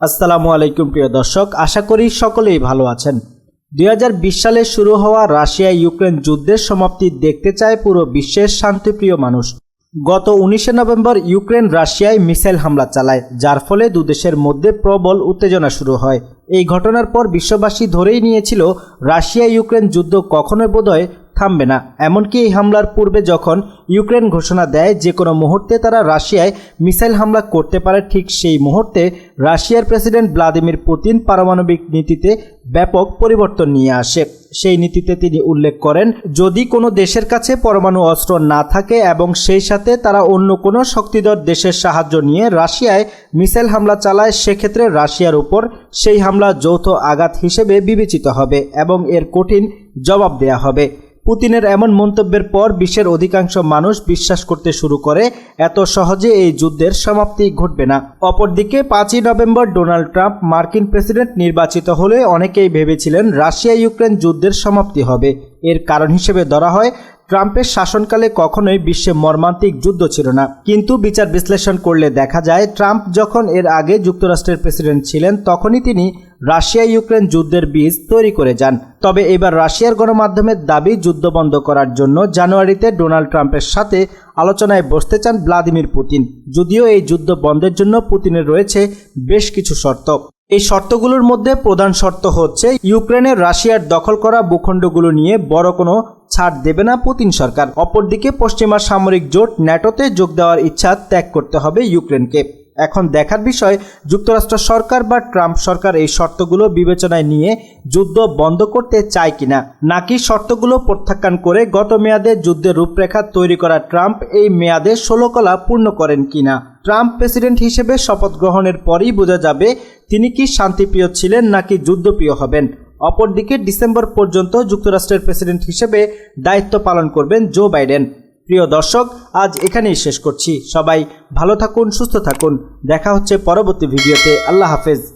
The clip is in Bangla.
আসসালামু আলাইকুম প্রিয় দর্শক, আশা করি সকলেই ভালো আছেন। 2020 সালে শুরু হওয়া রাশিয়া ইউক্রেন যুদ্ধের সমাপ্তি দেখতে চায় পুরো বিশ্বের শান্তিপ্রিয় মানুষ। গত 19 নভেম্বর ইউক্রেন রাশিয়ায় মিসাইল হামলা চালায়, যার ফলে দুদেশের মধ্যে প্রবল উত্তেজনা শুরু হয়। এই ঘটনার পর বিশ্ববাসী ধরেই নিয়েছিল রাশিয়া ইউক্রেন যুদ্ধ কখনোই বোধহয় থামবে না। এমনকি এই হামলার পূর্বে যখন ইউক্রেন ঘোষণা দেয় যে কোনো মুহূর্তে তারা রাশিয়ায় মিসাইল হামলা করতে পারে, ঠিক সেই মুহূর্তে রাশিয়ার প্রেসিডেন্ট ভ্লাদিমির পুতিন পারমাণবিক নীতিতে ব্যাপক পরিবর্তন নিয়ে আসে। সেই নীতিতে তিনি উল্লেখ করেন, যদি কোনো দেশের কাছে পরমাণু অস্ত্র না থাকে এবং সেই সাথে তারা অন্য কোনো শক্তিধর দেশের সাহায্য নিয়ে রাশিয়ায় মিসাইল হামলা চালায়, সেক্ষেত্রে রাশিয়ার উপর সেই হামলা যৌথ আঘাত হিসেবে বিবেচিত হবে এবং এর কঠিন জবাব দেয়া হবে। পুতিনের এমন মন্তব্যের পর বিশ্বের অধিকাংশ মানুষ বিশ্বাস করতে শুরু করে এত সহজে এই যুদ্ধের সমাপ্তি ঘটবে না। অপরদিকে 5ই নভেম্বর ডোনাল্ড ট্রাম্প মার্কিন প্রেসিডেন্ট নির্বাচিত হলে অনেকেই ভেবেছিলেন রাশিয়া ইউক্রেন যুদ্ধের সমাপ্তি হবে। এর কারণ হিসেবে ধরা হয় ট্রাম্পের শাসনকালে কখনোই বিশ্বে মর্মান্তিক যুদ্ধ ছিল না। কিন্তু বিচার বিশ্লেষণ করলে দেখা যায় ট্রাম্প যখন এর আগে যুক্তরাষ্ট্রের প্রেসিডেন্ট ছিলেন তখনই তিনি রাশিয়া ইউক্রেন যুদ্ধের বীজ তৈরি করে যান। তবে এবার রাশিয়ার গণমাধ্যমের দাবি যুদ্ধ বন্ধ করার জন্য জানুয়ারিতে ডোনাল্ড ট্রাম্পের সাথে আলোচনায় বসতে চান ভ্লাদিমির পুতিন। যদিও এই যুদ্ধ বন্ধের জন্য পুতিনের রয়েছে বেশ কিছু শর্ত। এই শর্তগুলোর মধ্যে প্রধান শর্ত হচ্ছে ইউক্রেনের রাশিয়ার দখল করা ভূখণ্ডগুলো নিয়ে বড় কোনো ছাড় দেবে না পুতিন সরকার। অপরদিকে পশ্চিমা সামরিক জোট ন্যাটোতে যোগ দেওয়ার ইচ্ছা ত্যাগ করতে হবে ইউক্রেনকে। এখন দেখার বিষয় যুক্তরাষ্ট্র সরকার বা ট্রাম্প সরকার এই শর্তগুলো বিবেচনায় নিয়ে যুদ্ধ বন্ধ করতে চায় কিনা, নাকি শর্তগুলো প্রত্যাখ্যান করে গত মেয়াদে যুদ্ধের রূপরেখা তৈরি করা ট্রাম্প এই মেয়াদে 16 কলা পূর্ণ করেন কিনা। ট্রাম্প প্রেসিডেন্ট হিসেবে শপথ গ্রহণের পরই বোঝা যাবে তিনি কি শান্তিপ্রিয় ছিলেন নাকি যুদ্ধপ্রিয় হবেন। অপরদিকে ডিসেম্বর পর্যন্ত যুক্তরাষ্ট্রের প্রেসিডেন্ট হিসেবে দায়িত্ব পালন করবেন জো বাইডেন। প্রিয় দর্শক, আজ এখানেই শেষ করছি। সবাই ভালো থাকুন, সুস্থ থাকুন। দেখা হচ্ছে পরবর্তী ভিডিওতে। আল্লাহ হাফেজ।